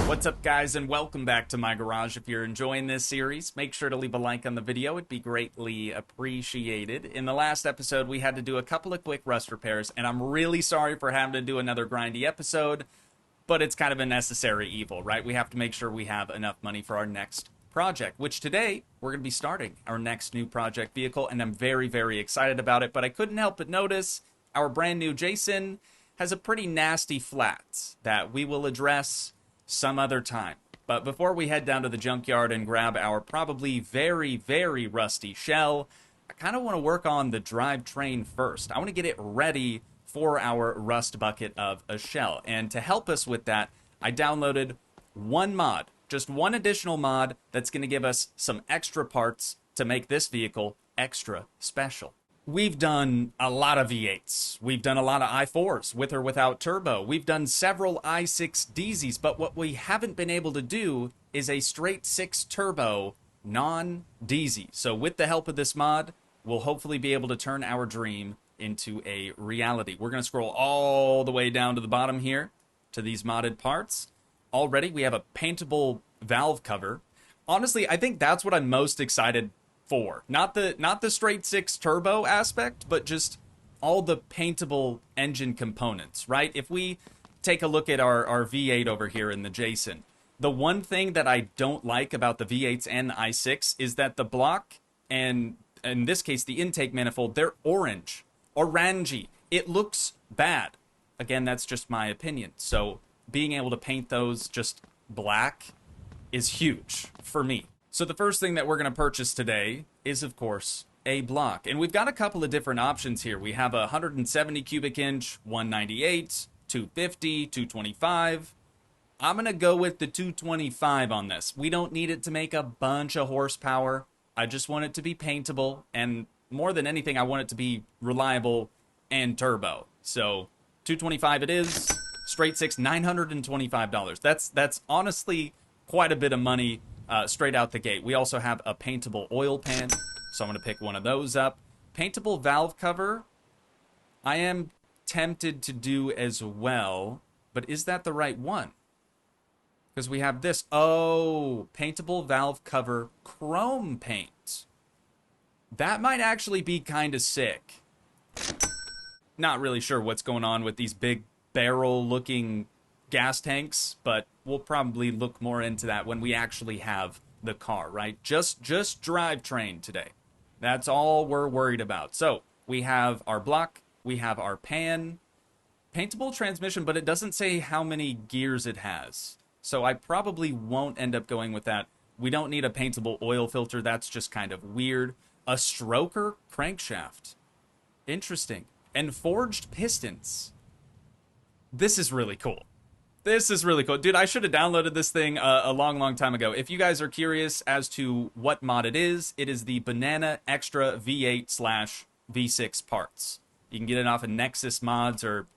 What's up, guys, and welcome back to my garage. If you're enjoying this series, make sure to leave a like on the video. It'd be greatly appreciated. In the last episode, we had to do a couple of quick rust repairs, and I'm really sorry for having to do another grindy episode, but it's kind of a necessary evil, right? We have to make sure we have enough money for our next project, which today we're going to be starting our next new project vehicle, and I'm very, very excited about it, but I couldn't help but notice our brand new Jason has a pretty nasty flat that we will address some other time. But before we head down to the junkyard and grab our probably very, very rusty shell, I kind of want to work on the drivetrain first. I want to get it ready for our rust bucket of a shell. And to help us with that, I downloaded one mod, just one additional mod that's going to give us some extra parts to make this vehicle extra special. We've done a lot of V8s. We've done a lot of i4s with or without turbo. We've done several i6 DZs, but what we haven't been able to do is a straight 6 turbo non-DZ. So with the help of this mod, we'll hopefully be able to turn our dream into a reality. We're going to scroll all the way down to the bottom here to these modded parts. Already we have a paintable valve cover. Honestly, I think that's what I'm most excited for. Not the straight 6 turbo aspect, but just all the paintable engine components, right? If we take a look at our V8 over here in the Jason, the one thing that I don't like about the V8s and the i6 is that the block, and in this case the intake manifold, they're orangey. It looks bad. Again, that's just my opinion. So being able to paint those just black is huge for me. So the first thing that we're going to purchase today is, of course, a block. And we've got a couple of different options here. We have a 170 cubic inch, 198, 250, 225. I'm going to go with the 225 on this. We don't need it to make a bunch of horsepower. I just want it to be paintable. And more than anything, I want it to be reliable and turbo. So 225 it is. Straight 6, $925. That's honestly quite a bit of money. Straight out the gate. We also have a paintable oil pan, so I'm going to pick one of those up. Paintable valve cover, I am tempted to do as well, but is that the right one? Because we have this. Oh, paintable valve cover chrome paint. That might actually be kind of sick. Not really sure what's going on with these big barrel-looking gas tanks, but we'll probably look more into that when we actually have the car, right? Just drivetrain today. That's all we're worried about. So we have our block, we have our pan, paintable transmission, but it doesn't say how many gears it has. So I probably won't end up going with that. We don't need a paintable oil filter. That's just kind of weird. A stroker crankshaft. Interesting. And forged pistons. This is really cool. This is really cool. Dude, I should have downloaded this thing a long time ago. If you guys are curious as to what mod it is the Banana Extra V8/V6 parts. You can get it off of Nexus Mods or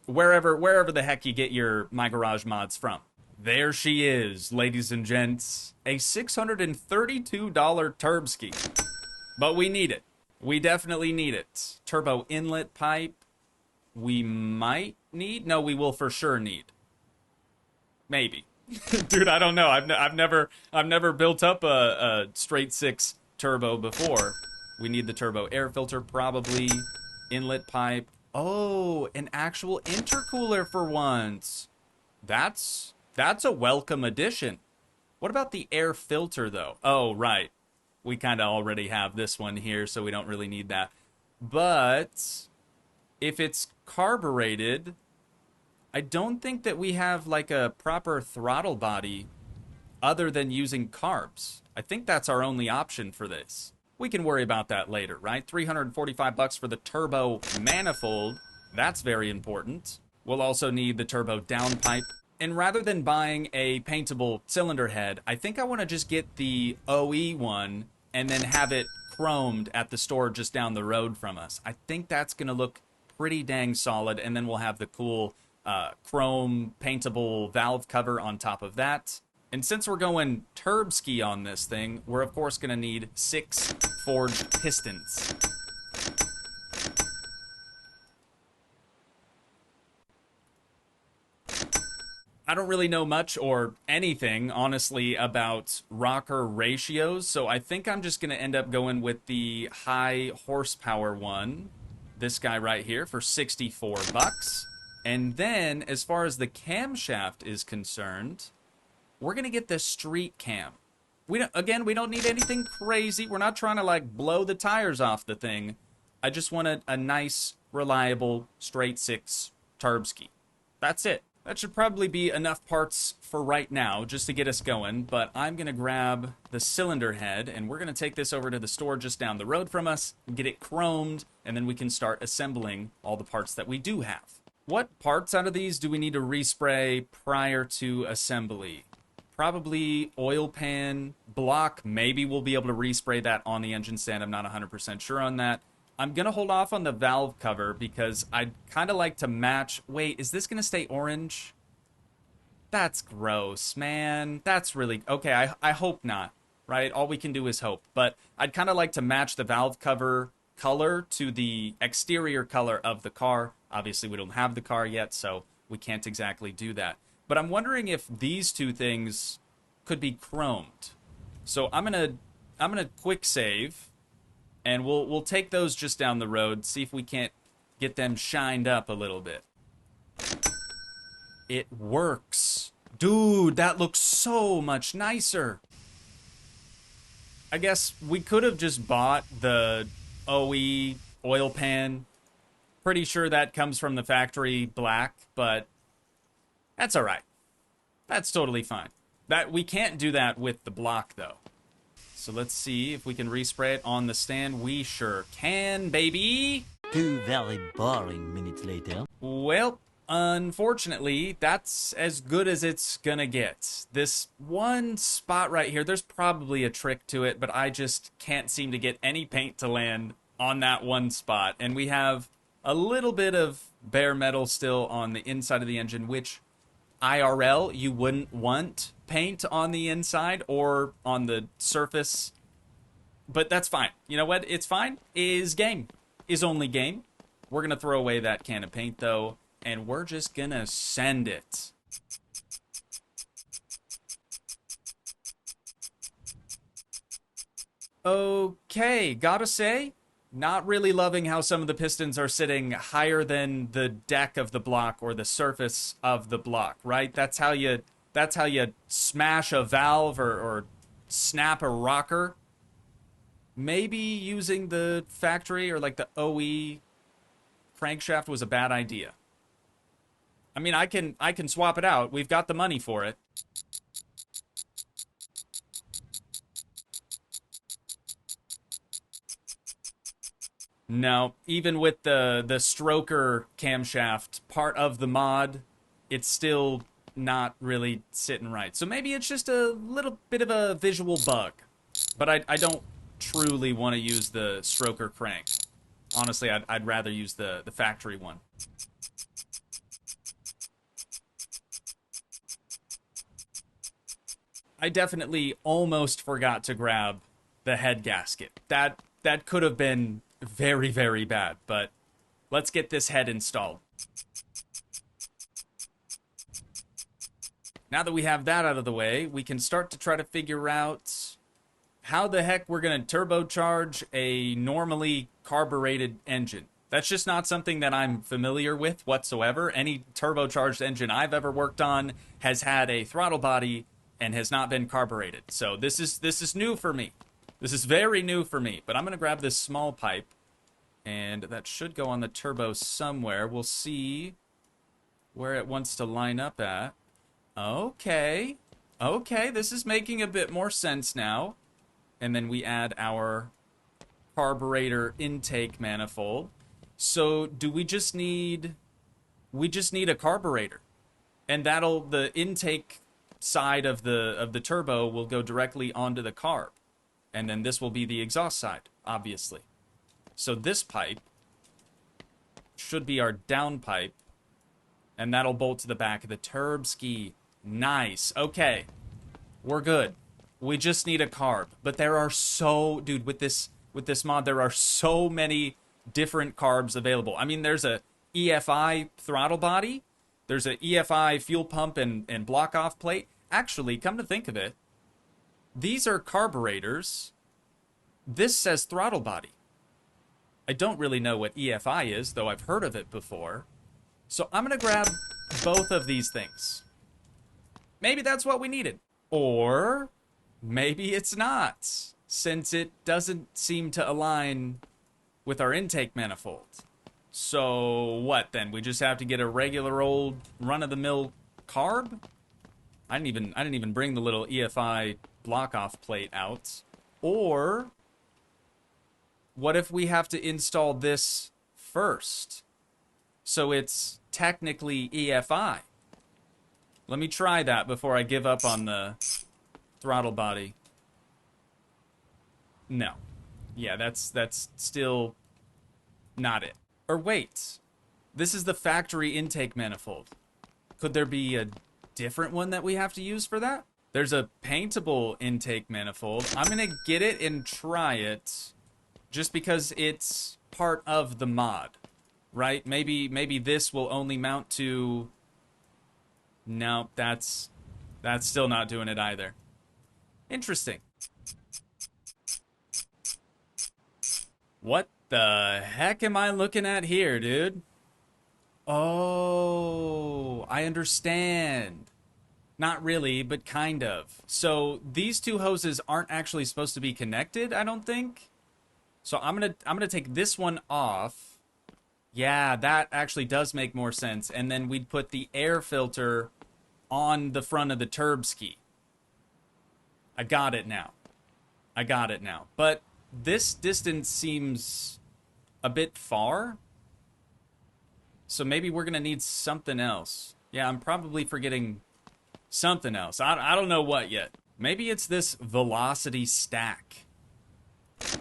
wherever the heck you get your My Garage mods from. There she is, ladies and gents. A $632 Turbski. But we need it. We definitely need it. Turbo inlet pipe. We might need? No, we will for sure need. Maybe. Dude, I don't know. I've never built up a straight 6 turbo before. We need the turbo air filter, probably. Inlet pipe. Oh, an actual intercooler for once. That's a welcome addition. What about the air filter, though? Oh, right. We kind of already have this one here, so we don't really need that. But if it's carbureted, I don't think that we have like a proper throttle body other than using carbs. I think that's our only option for this. We can worry about that later, right? $345 for the turbo manifold. That's very important. We'll also need the turbo downpipe. And rather than buying a paintable cylinder head, I think I want to just get the OE one and then have it chromed at the store just down the road from us. I think that's going to look pretty dang solid, and then we'll have the cool chrome paintable valve cover on top of that. And since we're going Turbski on this thing, we're of course going to need 6 forged pistons. I don't really know much or anything, honestly, about rocker ratios, so I think I'm just going to end up going with the high horsepower one. This guy right here for 64 bucks. And then, as far as the camshaft is concerned, we're going to get the street cam. Again, we don't need anything crazy. We're not trying to, like, blow the tires off the thing. I just want a nice, reliable, straight six Toogii. That's it. That should probably be enough parts for right now, just to get us going. But I'm going to grab the cylinder head, and we're going to take this over to the store just down the road from us, get it chromed, and then we can start assembling all the parts that we do have. What parts out of these do we need to respray prior to assembly? Probably oil pan, block. Maybe we'll be able to respray that on the engine stand. I'm not 100% sure on that. I'm going to hold off on the valve cover because I'd kind of like to match... Wait, is this going to stay orange? That's gross, man. That's really... Okay, I hope not, right? All we can do is hope. But I'd kind of like to match the valve cover color to the exterior color of the car. Obviously, we don't have the car yet, so we can't exactly do that. But I'm wondering if these two things could be chromed. So I'm gonna quick save, and we'll take those just down the road, see if we can't get them shined up a little bit. It works. Dude, that looks so much nicer. I guess we could have just bought the OE oil pan. Pretty sure that comes from the factory black, but that's all right. That's totally fine. We can't do that with the block, though. So let's see if we can respray it on the stand. We sure can, baby. 2 very boring minutes later. Well, unfortunately, that's as good as it's gonna get. This one spot right here, there's probably a trick to it, but I just can't seem to get any paint to land on that one spot. And we have a little bit of bare metal still on the inside of the engine, which IRL, you wouldn't want paint on the inside or on the surface. But that's fine. You know what? It's fine. Is game. Is only game. We're going to throw away that can of paint, though, and we're just going to send it. Okay, gotta say, not really loving how some of the pistons are sitting higher than the deck of the block or the surface of the block, right? That's how you smash a valve or snap a rocker. Maybe using the factory or like the OE crankshaft was a bad idea. I mean, I can swap it out. We've got the money for it. No, even with the stroker camshaft part of the mod, it's still not really sitting right. So maybe it's just a little bit of a visual bug. But I don't truly want to use the stroker crank. Honestly, I'd rather use the factory one. I definitely almost forgot to grab the head gasket. That could have been very, very bad, but let's get this head installed. Now that we have that out of the way, we can start to try to figure out how the heck we're going to turbocharge a normally carbureted engine. That's just not something that I'm familiar with whatsoever. Any turbocharged engine I've ever worked on has had a throttle body and has not been carbureted. So this is new for me. This is very new for me, but I'm going to grab this small pipe, and that should go on the turbo somewhere. We'll see where it wants to line up at. Okay, this is making a bit more sense now. And then we add our carburetor intake manifold. So do we just need... We just need a carburetor. And the intake side of the turbo will go directly onto the carb. And then this will be the exhaust side, obviously. So this pipe should be our down pipe, and that'll bolt to the back of the Toogii. Nice. Okay, we're good. We just need a carb. But there are dude, with this mod, there are so many different carbs available. I mean, there's a EFI throttle body. There's a EFI fuel pump and block off plate. Actually, come to think of it, these are carburetors. This says throttle body. I don't really know what EFI is, though I've heard of it before. So I'm going to grab both of these things. Maybe that's what we needed. Or maybe it's not, since it doesn't seem to align with our intake manifold. So what then? We just have to get a regular old run-of-the-mill carb? I didn't even bring the little EFI block-off plate out. Or what if we have to install this first? So it's technically EFI. Let me try that before I give up on the throttle body. No. Yeah, that's still not it. Or wait. This is the factory intake manifold. Could there be a different one that we have to use for that? There's a paintable intake manifold. I'm gonna get it and try it just because it's part of the mod, right? Maybe this will only mount to... No, that's still not doing it either. Interesting. What the heck am I looking at here, dude? Oh, I understand. Not really, but kind of. So these two hoses aren't actually supposed to be connected, I don't think. So I'm gonna take this one off. Yeah, that actually does make more sense. And then we'd put the air filter on the front of the Toogii. I got it now. I got it now. But this distance seems a bit far. So maybe we're gonna need something else. Yeah, I'm probably forgetting something else. I don't know what yet. Maybe it's this velocity stack.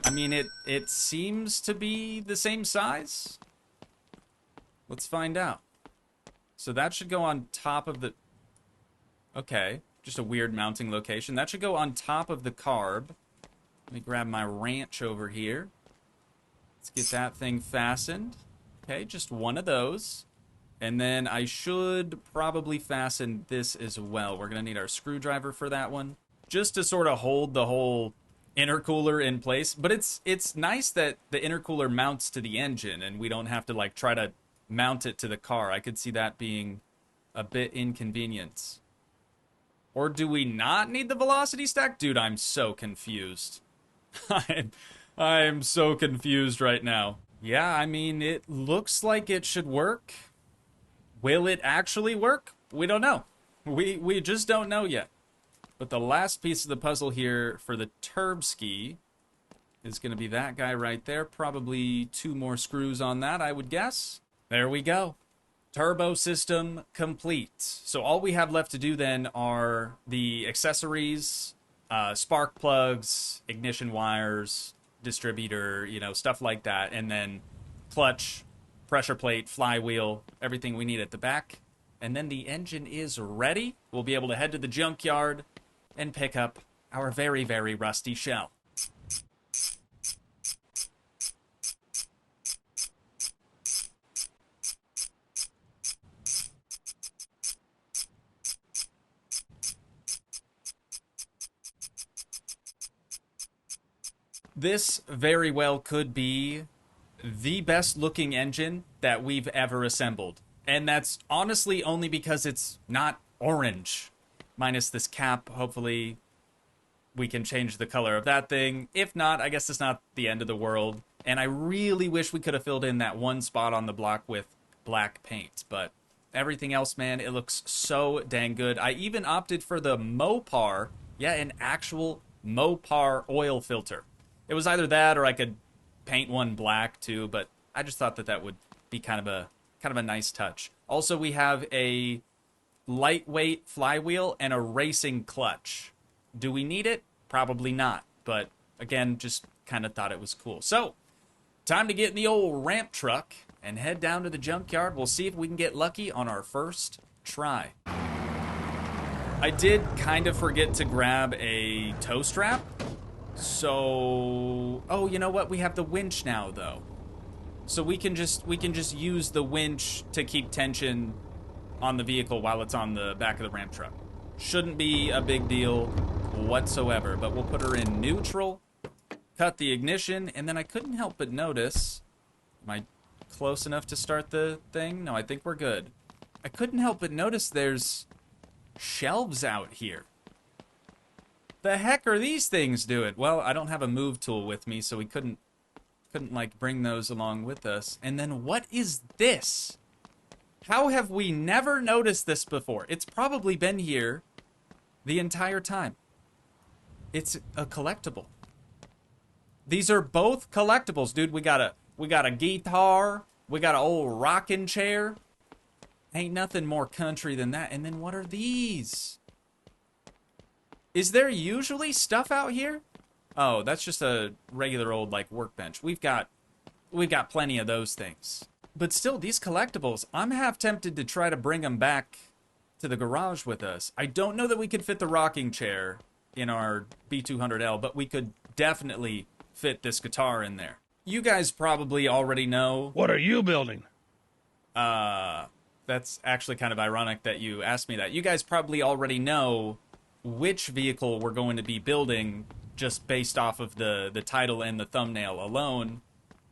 I mean, it seems to be the same size. Let's find out. So that should go on top of the... Okay, just a weird mounting location. That should go on top of the carb. Let me grab my wrench over here. Let's get that thing fastened. Okay, just one of those. And then I should probably fasten this as well. We're going to need our screwdriver for that one, just to sort of hold the whole intercooler in place. But it's nice that the intercooler mounts to the engine and we don't have to like try to mount it to the car. I could see that being a bit inconvenient. Or do we not need the velocity stack? Dude, I'm so confused. I'm so confused right now. Yeah, I mean, it looks like it should work. Will it actually work? We don't know. We just don't know yet. But the last piece of the puzzle here for the Toogii is going to be that guy right there. Probably 2 more screws on that, I would guess. There we go. Turbo system complete. So all we have left to do then are the accessories, spark plugs, ignition wires, distributor, you know, stuff like that. And then clutch, pressure plate, flywheel, everything we need at the back. And then the engine is ready. We'll be able to head to the junkyard and pick up our very, very rusty shell. This very well could be the best looking engine that we've ever assembled. And that's honestly only because it's not orange. Minus this cap, hopefully we can change the color of that thing. If not, I guess it's not the end of the world. And I really wish we could have filled in that one spot on the block with black paint. But everything else, man, it looks so dang good. I even opted for the Mopar. Yeah, an actual Mopar oil filter. It was either that or I could paint one black too, but I just thought that that would be kind of a nice touch. Also, we have a lightweight flywheel and a racing clutch. Do we need it? Probably not, but again, just kind of thought it was cool. So, time to get in the old ramp truck and head down to the junkyard. We'll see if we can get lucky on our first try. I did kind of forget to grab a tow strap. So, oh, you know what? We have the winch now, though. So we can just use the winch to keep tension on the vehicle while it's on the back of the ramp truck. Shouldn't be a big deal whatsoever, but we'll put her in neutral, cut the ignition, and then I couldn't help but notice, am I close enough to start the thing? No, I think we're good. I couldn't help but notice there's shelves out here. The heck are these things doing? Well, I don't have a move tool with me, so we couldn't like bring those along with us. And then what is this? How have we never noticed this before? It's probably been here the entire time. It's a collectible. These are both collectibles, dude. We got a guitar, we got an old rocking chair. Ain't nothing more country than that. And then what are these? Is there usually stuff out here? Oh, that's just a regular old like workbench. We've got plenty of those things. But still, these collectibles, I'm half tempted to try to bring them back to the garage with us. I don't know that we could fit the rocking chair in our B200L, but we could definitely fit this guitar in there. You guys probably already know. What are you building? That's actually kind of ironic that you asked me that. You guys probably already know which vehicle we're going to be building just based off of the title and the thumbnail alone.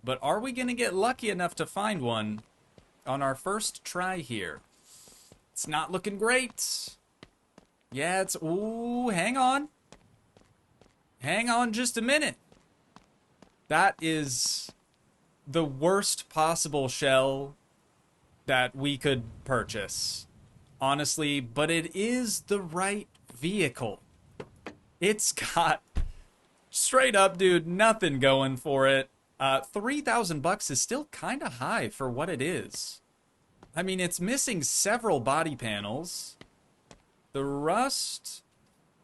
But are we going to get lucky enough to find one on our first try here? It's not looking great. Yeah, it's... Ooh, hang on. Hang on just a minute. That is the worst possible shell that we could purchase, honestly, but it is the right vehicle. It's got, straight up, dude, nothing going for it. 3,000 bucks is still kind of high for what it is. I mean, it's missing several body panels. The rust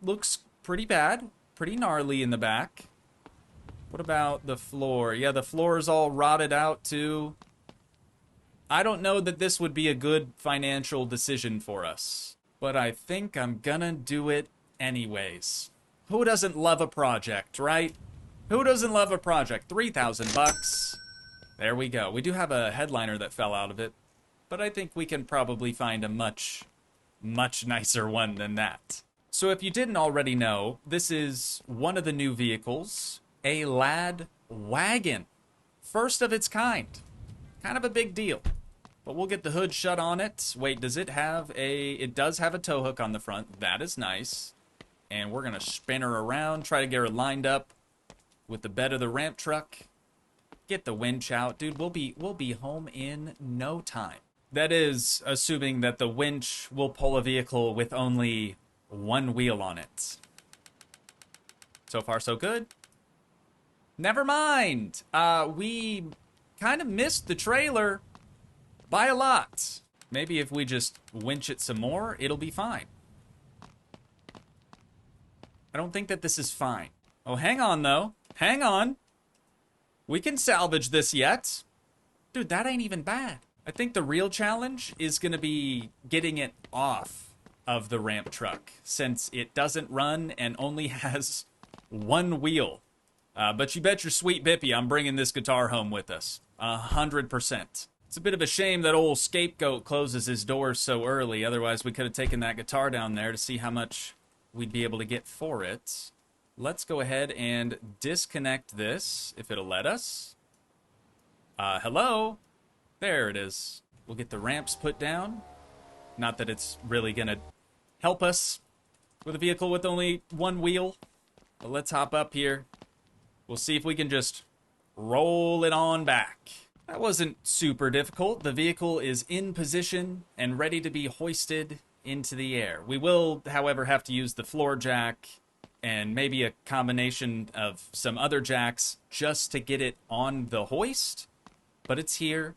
looks pretty bad, pretty gnarly in the back. What about the floor? Yeah, the floor is all rotted out too. I don't know that this would be a good financial decision for us, but I think I'm gonna do it anyways. Who doesn't love a project, right? Who doesn't love a project? 3,000 bucks. There we go. We do have a headliner that fell out of it, but I think we can probably find a much nicer one than that. So if you didn't already know, this is one of the new vehicles, a lad wagon. First of its kind. Kind of a big deal. But we'll get the hood shut on it. Wait, does it have a... It does have a tow hook on the front. That is nice. And we're going to spin her around, try to get her lined up with the bed of the ramp truck. Get the winch out. Dude, we'll be home in no time. That is assuming that the winch will pull a vehicle with only one wheel on it. So far, so good. Never mind. We kind of missed the trailer by a lot. Maybe if we just winch it some more, it'll be fine. I don't think that this is fine. Oh, hang on, though. Hang on. We can salvage this yet. Dude, that ain't even bad. I think the real challenge is going to be getting it off of the ramp truck, since it doesn't run and only has one wheel. But you bet your sweet bippy I'm bringing this guitar home with us. 100%. It's a bit of a shame that old Scapegoat closes his doors so early. Otherwise, we could have taken that guitar down there to see how much we'd be able to get for it. Let's go ahead and disconnect this, if it'll let us. Hello? There it is. We'll get the ramps put down. Not that it's really going to help us with a vehicle with only one wheel. But let's hop up here. We'll see if we can just roll it on back. That wasn't super difficult. The vehicle is in position and ready to be hoisted into the air. We will, however, have to use the floor jack and maybe a combination of some other jacks just to get it on the hoist. But it's here,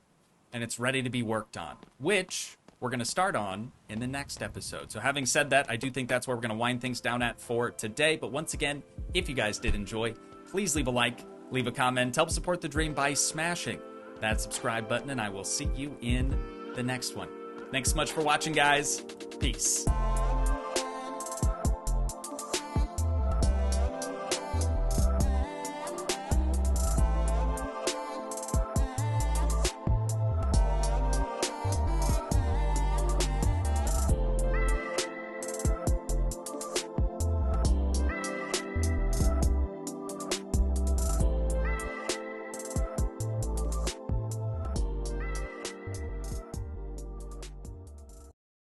and it's ready to be worked on, which we're going to start on in the next episode. So having said that, I do think that's where we're going to wind things down at for today. But once again, if you guys did enjoy, please leave a like, leave a comment, help support the dream by smashing that subscribe button, and I will see you in the next one. Thanks so much for watching, guys. Peace.